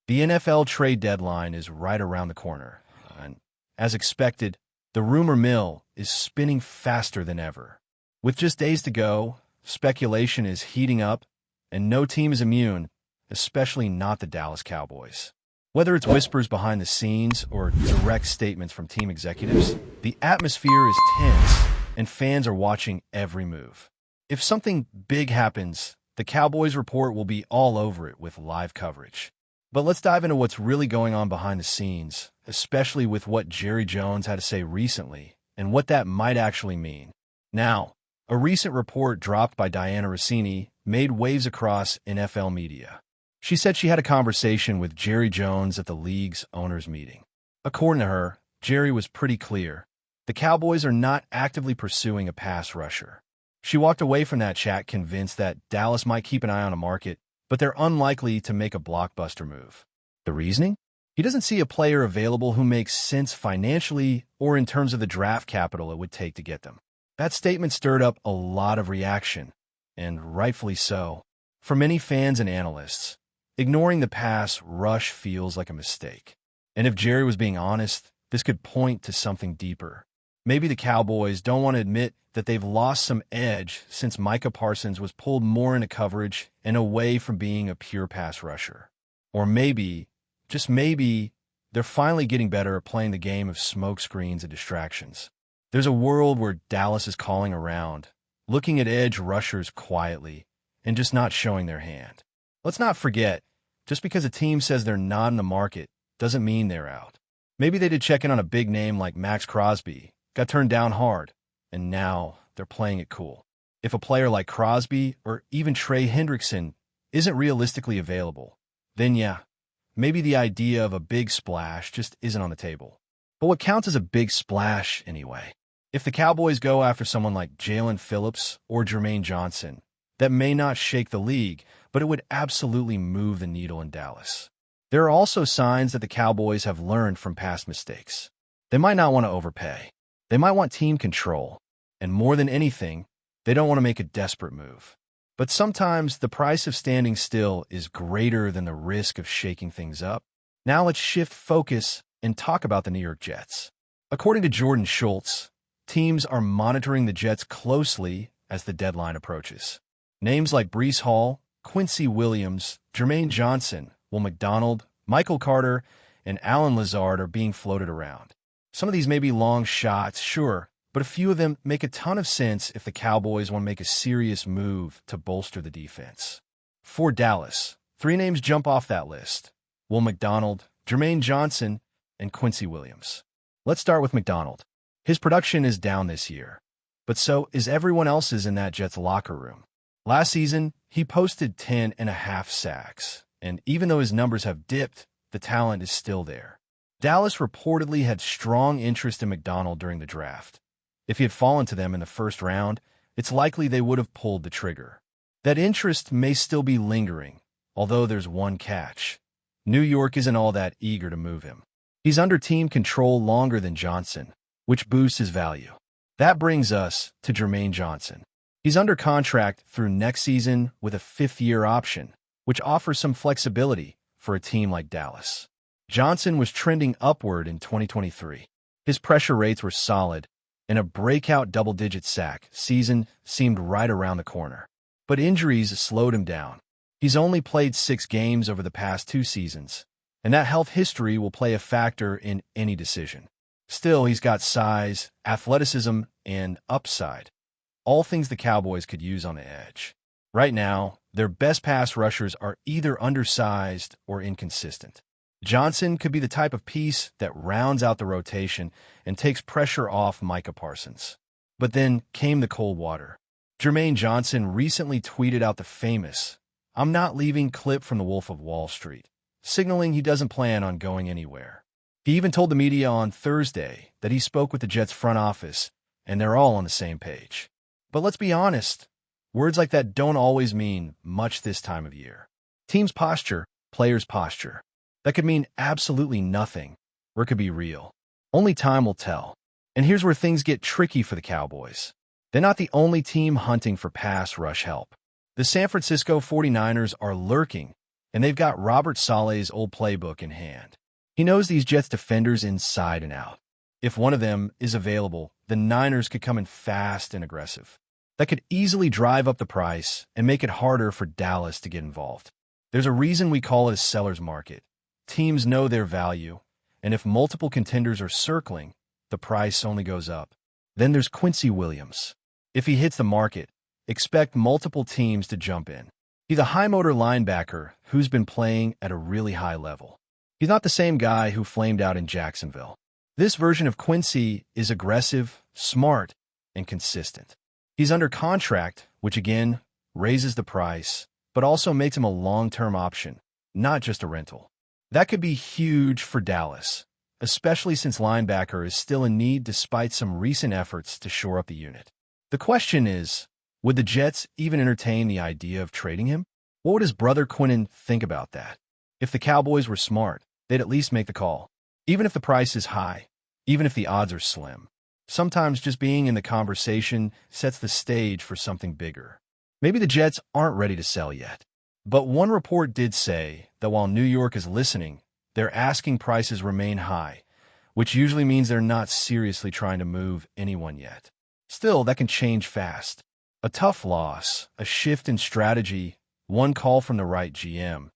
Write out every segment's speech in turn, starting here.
The NFL trade deadline is right around the corner, and as expected, the rumor mill is spinning faster than ever. With just days to go, speculation is heating up, and no team is immune, especially not the Dallas Cowboys. Whether it's whispers behind the scenes or direct statements from team executives, the atmosphere is tense, and fans are watching every move. If something big happens, the Cowboys report will be all over it with live coverage. But let's dive into what's really going on behind the scenes, especially with what Jerry Jones had to say recently and what that might actually mean. Now, a recent report dropped by Diana Rossini made waves across NFL media. She said she had a conversation with Jerry Jones at the league's owners' meeting. According to her, Jerry was pretty clear. The Cowboys are not actively pursuing a pass rusher. She walked away from that chat convinced that Dallas might keep an eye on a market, but they're unlikely to make a blockbuster move. The reasoning? He doesn't see a player available who makes sense financially or in terms of the draft capital it would take to get them. That statement stirred up a lot of reaction, and rightfully so. For many fans and analysts, ignoring the pass rush feels like a mistake. And if Jerry was being honest, this could point to something deeper. Maybe the Cowboys don't want to admit that they've lost some edge since Micah Parsons was pulled more into coverage and away from being a pure pass rusher. Or maybe, just maybe, they're finally getting better at playing the game of smoke screens and distractions. There's a world where Dallas is calling around, looking at edge rushers quietly, and just not showing their hand. Let's not forget, just because a team says they're not in the market doesn't mean they're out. Maybe they did check in on a big name like Max Crosby, got turned down hard, and now they're playing it cool. If a player like Crosby or even Trey Hendrickson isn't realistically available, then yeah, maybe the idea of a big splash just isn't on the table. But what counts as a big splash anyway? If the Cowboys go after someone like Jalen Phillips or Jermaine Johnson, that may not shake the league, but it would absolutely move the needle in Dallas. There are also signs that the Cowboys have learned from past mistakes. They might not want to overpay. They might want team control. And more than anything, they don't want to make a desperate move. But sometimes the price of standing still is greater than the risk of shaking things up. Now let's shift focus and talk about the New York Jets. According to Jordan Schultz, teams are monitoring the Jets closely as the deadline approaches. Names like Breece Hall, Quincy Williams, Jermaine Johnson, Will McDonald, Michael Carter, and Allen Lazard are being floated around. Some of these may be long shots, sure, but a few of them make a ton of sense if the Cowboys want to make a serious move to bolster the defense. For Dallas, 3 names jump off that list: Will McDonald, Jermaine Johnson, and Quincy Williams. Let's start with McDonald. His production is down this year, but so is everyone else's in that Jets locker room. Last season, he posted 10.5 sacks, and even though his numbers have dipped, the talent is still there. Dallas reportedly had strong interest in McDonald during the draft. If he had fallen to them in the first round, it's likely they would have pulled the trigger. That interest may still be lingering, although there's one catch. New York isn't all that eager to move him. He's under team control longer than Johnson, which boosts his value. That brings us to Jermaine Johnson. He's under contract through next season with a 5th-year option, which offers some flexibility for a team like Dallas. Johnson was trending upward in 2023. His pressure rates were solid, and a breakout double-digit sack season seemed right around the corner. But injuries slowed him down. He's only played 6 games over the past 2 seasons, and that health history will play a factor in any decision. Still, he's got size, athleticism, and upside. All things the Cowboys could use on the edge. Right now, their best pass rushers are either undersized or inconsistent. Johnson could be the type of piece that rounds out the rotation and takes pressure off Micah Parsons. But then came the cold water. Jermaine Johnson recently tweeted out the famous "I'm not leaving" clip from The Wolf of Wall Street, signaling he doesn't plan on going anywhere. He even told the media on Thursday that he spoke with the Jets front office and they're all on the same page. But let's be honest, words like that don't always mean much this time of year. Team's posture, players' posture. That could mean absolutely nothing, or it could be real. Only time will tell. And here's where things get tricky for the Cowboys. They're not the only team hunting for pass rush help. The San Francisco 49ers are lurking, and they've got Robert Saleh's old playbook in hand. He knows these Jets defenders inside and out. If one of them is available, the Niners could come in fast and aggressive. That could easily drive up the price and make it harder for Dallas to get involved. There's a reason we call it a seller's market. Teams know their value, and if multiple contenders are circling, the price only goes up. Then there's Quincy Williams. If he hits the market, expect multiple teams to jump in. He's a high-motor linebacker who's been playing at a really high level. He's not the same guy who flamed out in Jacksonville. This version of Quincy is aggressive, smart, and consistent. He's under contract, which again raises the price, but also makes him a long-term option, not just a rental. That could be huge for Dallas, especially since linebacker is still in need despite some recent efforts to shore up the unit. The question is, would the Jets even entertain the idea of trading him? What would his brother Quinnen think about that? If the Cowboys were smart, they'd at least make the call. Even if the price is high, even if the odds are slim. Sometimes just being in the conversation sets the stage for something bigger. Maybe the Jets aren't ready to sell yet. But one report did say that while New York is listening, their asking prices remain high, which usually means they're not seriously trying to move anyone yet. Still, that can change fast. A tough loss, a shift in strategy, one call from the right GM,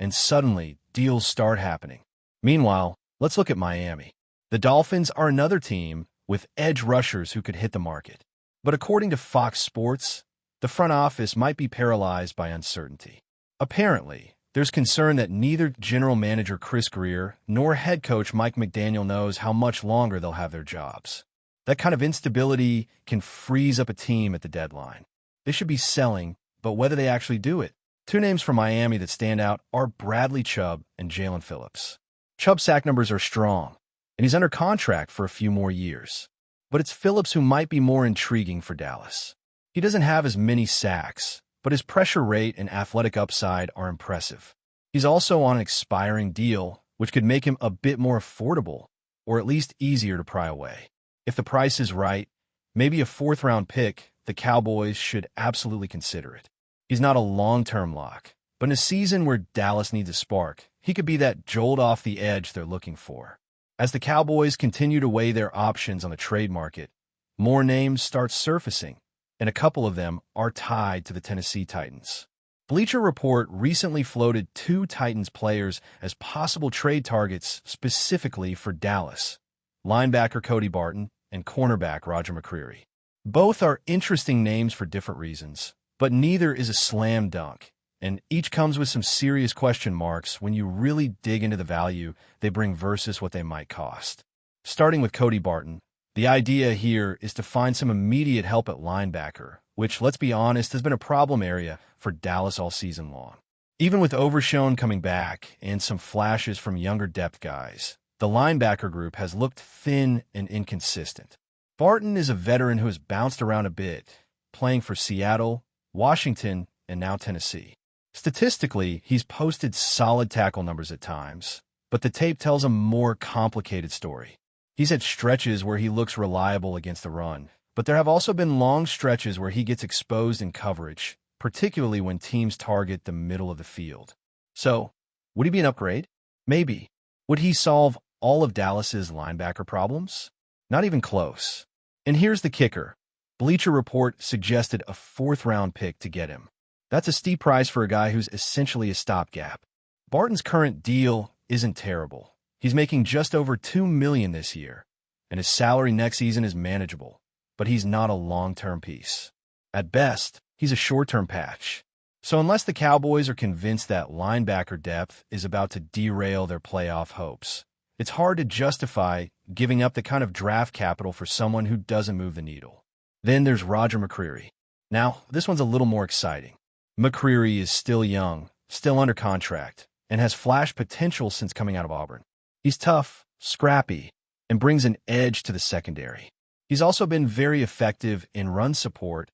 and suddenly deals start happening. Meanwhile, let's look at Miami. The Dolphins are another team with edge rushers who could hit the market. But according to Fox Sports, the front office might be paralyzed by uncertainty. Apparently, there's concern that neither general manager Chris Greer nor head coach Mike McDaniel knows how much longer they'll have their jobs. That kind of instability can freeze up a team at the deadline. They should be selling, but whether they actually do it. Two names from Miami that stand out are Bradley Chubb and Jalen Phillips. Chubb's sack numbers are strong, and he's under contract for a few more years. But it's Phillips who might be more intriguing for Dallas. He doesn't have as many sacks, but his pressure rate and athletic upside are impressive. He's also on an expiring deal, which could make him a bit more affordable, or at least easier to pry away. If the price is right, maybe a fourth-round pick, the Cowboys should absolutely consider it. He's not a long-term lock, but in a season where Dallas needs a spark, he could be that jolt off the edge they're looking for. As the Cowboys continue to weigh their options on the trade market, more names start surfacing, and a couple of them are tied to the Tennessee Titans. Bleacher Report recently floated two Titans players as possible trade targets specifically for Dallas: linebacker Cody Barton and cornerback Roger McCreary. Both are interesting names for different reasons, but neither is a slam dunk, and each comes with some serious question marks when you really dig into the value they bring versus what they might cost. Starting with Cody Barton, the idea here is to find some immediate help at linebacker, which, let's be honest, has been a problem area for Dallas all season long. Even with Overshown coming back and some flashes from younger depth guys, the linebacker group has looked thin and inconsistent. Barton is a veteran who has bounced around a bit, playing for Seattle, Washington, and now Tennessee. Statistically, he's posted solid tackle numbers at times, but the tape tells a more complicated story. He's had stretches where he looks reliable against the run, but there have also been long stretches where he gets exposed in coverage, particularly when teams target the middle of the field. So, would he be an upgrade? Maybe. Would he solve all of Dallas's linebacker problems? Not even close. And here's the kicker. Bleacher Report suggested a fourth-round pick to get him. That's a steep price for a guy who's essentially a stopgap. Barton's current deal isn't terrible. He's making just over $2 million this year, and his salary next season is manageable, but he's not a long-term piece. At best, he's a short-term patch. So unless the Cowboys are convinced that linebacker depth is about to derail their playoff hopes, it's hard to justify giving up the kind of draft capital for someone who doesn't move the needle. Then there's Roger McCreary. Now, this one's a little more exciting. McCreary is still young, still under contract, and has flashed potential since coming out of Auburn. He's tough, scrappy, and brings an edge to the secondary. He's also been very effective in run support,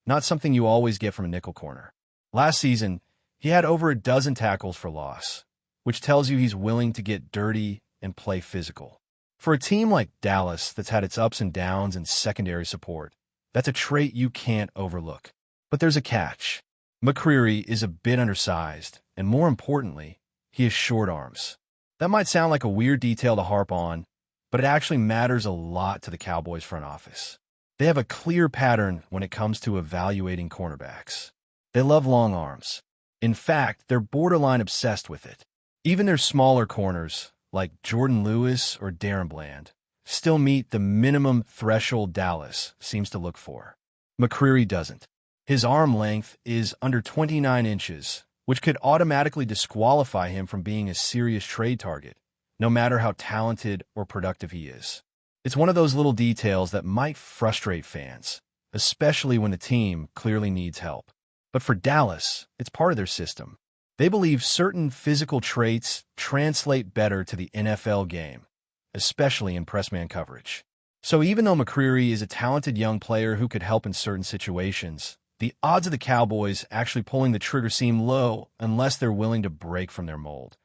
not something you always get from a nickel corner. Last season, he had over a dozen tackles for loss, which tells you he's willing to get dirty and play physical. For a team like Dallas that's had its ups and downs in secondary support, that's a trait you can't overlook. But there's a catch. McCreary is a bit undersized, and more importantly, he has short arms. That might sound like a weird detail to harp on, but it actually matters a lot to the Cowboys front office. They have a clear pattern when it comes to evaluating cornerbacks. They love long arms. In fact, they're borderline obsessed with it. Even their smaller corners, like Jordan Lewis or Darren Bland, still meet the minimum threshold Dallas seems to look for. McCreary doesn't. His arm length is under 29 inches, which could automatically disqualify him from being a serious trade target, no matter how talented or productive he is. It's one of those little details that might frustrate fans, especially when the team clearly needs help. But for Dallas, it's part of their system. They believe certain physical traits translate better to the NFL game, especially in press man coverage. So even though McCreary is a talented young player who could help in certain situations, the odds of the Cowboys actually pulling the trigger seem low unless they're willing to break from their mold.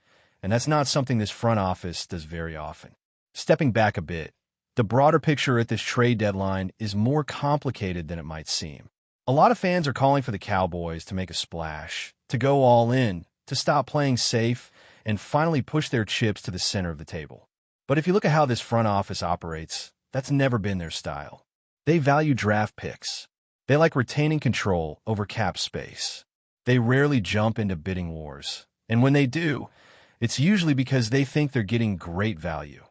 And that's not something this front office does very often. Stepping back a bit, the broader picture at this trade deadline is more complicated than it might seem. A lot of fans are calling for the Cowboys to make a splash, to go all in, to stop playing safe, and finally push their chips to the center of the table. But if you look at how this front office operates, that's never been their style. They value draft picks. They like retaining control over cap space. They rarely jump into bidding wars. And when they do, it's usually because they think they're getting great value,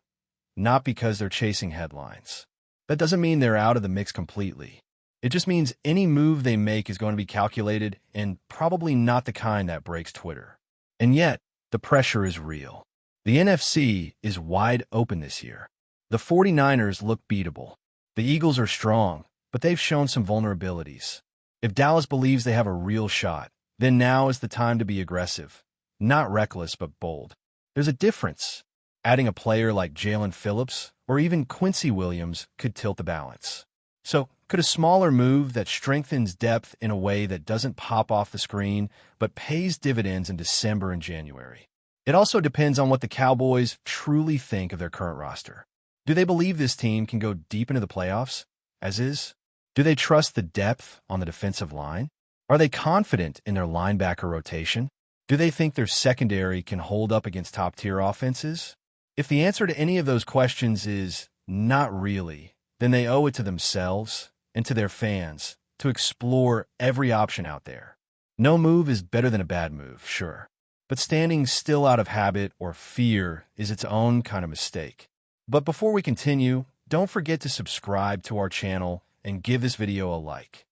not because they're chasing headlines. That doesn't mean they're out of the mix completely. It just means any move they make is going to be calculated and probably not the kind that breaks Twitter. And yet, the pressure is real. The NFC is wide open this year. The 49ers look beatable. The Eagles are strong, but they've shown some vulnerabilities. If Dallas believes they have a real shot, then now is the time to be aggressive. Not reckless, but bold. There's a difference. Adding a player like Jalen Phillips or even Quincy Williams could tilt the balance. So, could a smaller move that strengthens depth in a way that doesn't pop off the screen but pays dividends in December and January? It also depends on what the Cowboys truly think of their current roster. Do they believe this team can go deep into the playoffs, as is? Do they trust the depth on the defensive line? Are they confident in their linebacker rotation? Do they think their secondary can hold up against top-tier offenses? If the answer to any of those questions is not really, then they owe it to themselves and to their fans to explore every option out there. No move is better than a bad move, sure. But standing still out of habit or fear is its own kind of mistake. But before we continue, don't forget to subscribe to our channel and give this video a like.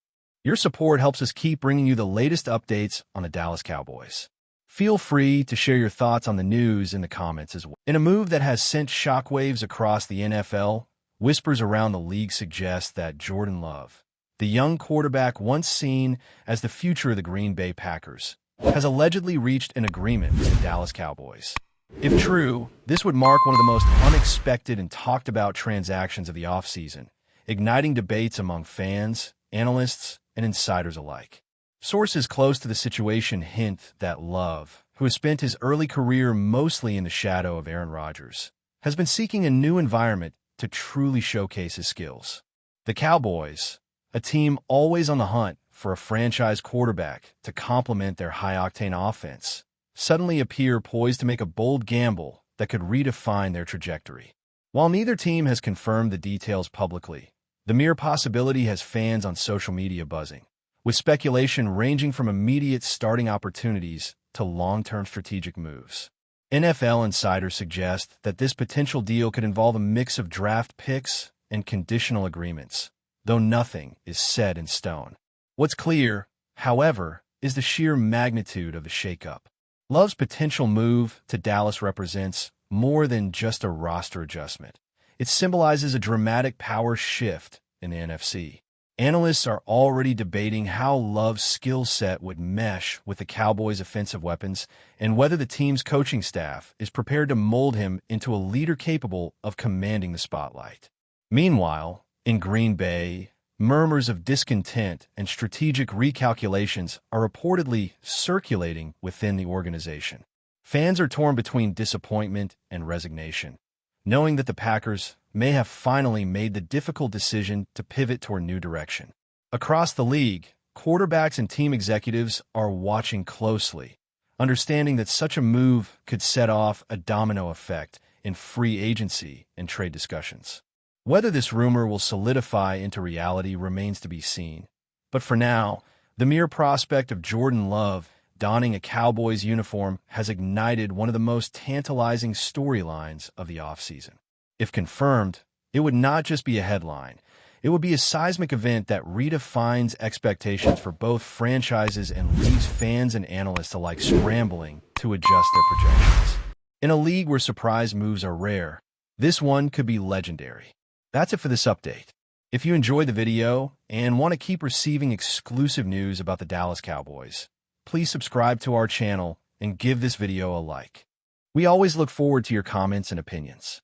Your support helps us keep bringing you the latest updates on the Dallas Cowboys. Feel free to share your thoughts on the news in the comments as well. In a move that has sent shockwaves across the NFL, whispers around the league suggest that Jordan Love, the young quarterback once seen as the future of the Green Bay Packers, has allegedly reached an agreement with the Dallas Cowboys. If true, this would mark one of the most unexpected and talked about transactions of the offseason, igniting debates among fans, analysts, and insiders alike. Sources close to the situation hint that Love, who has spent his early career mostly in the shadow of Aaron Rodgers, has been seeking a new environment to truly showcase his skills. The Cowboys, a team always on the hunt for a franchise quarterback to complement their high-octane offense, suddenly appear poised to make a bold gamble that could redefine their trajectory. While neither team has confirmed the details publicly, the mere possibility has fans on social media buzzing, with speculation ranging from immediate starting opportunities to long-term strategic moves. NFL insiders suggest that this potential deal could involve a mix of draft picks and conditional agreements, though nothing is set in stone. What's clear, however, is the sheer magnitude of the shakeup. Love's potential move to Dallas represents more than just a roster adjustment. It symbolizes a dramatic power shift in the NFC. Analysts are already debating how Love's skill set would mesh with the Cowboys' offensive weapons and whether the team's coaching staff is prepared to mold him into a leader capable of commanding the spotlight. Meanwhile, in Green Bay, murmurs of discontent and strategic recalculations are reportedly circulating within the organization. Fans are torn between disappointment and resignation, knowing that the Packers may have finally made the difficult decision to pivot toward new direction. Across the league, quarterbacks and team executives are watching closely, understanding that such a move could set off a domino effect in free agency and trade discussions. Whether this rumor will solidify into reality remains to be seen. But for now, the mere prospect of Jordan Love donning a Cowboys uniform has ignited one of the most tantalizing storylines of the offseason. If confirmed, it would not just be a headline. It would be a seismic event that redefines expectations for both franchises and leagues fans and analysts alike scrambling to adjust their projections. In a league where surprise moves are rare, this one could be legendary. That's it for this update. If you enjoyed the video and want to keep receiving exclusive news about the Dallas Cowboys, please subscribe to our channel and give this video a like. We always look forward to your comments and opinions.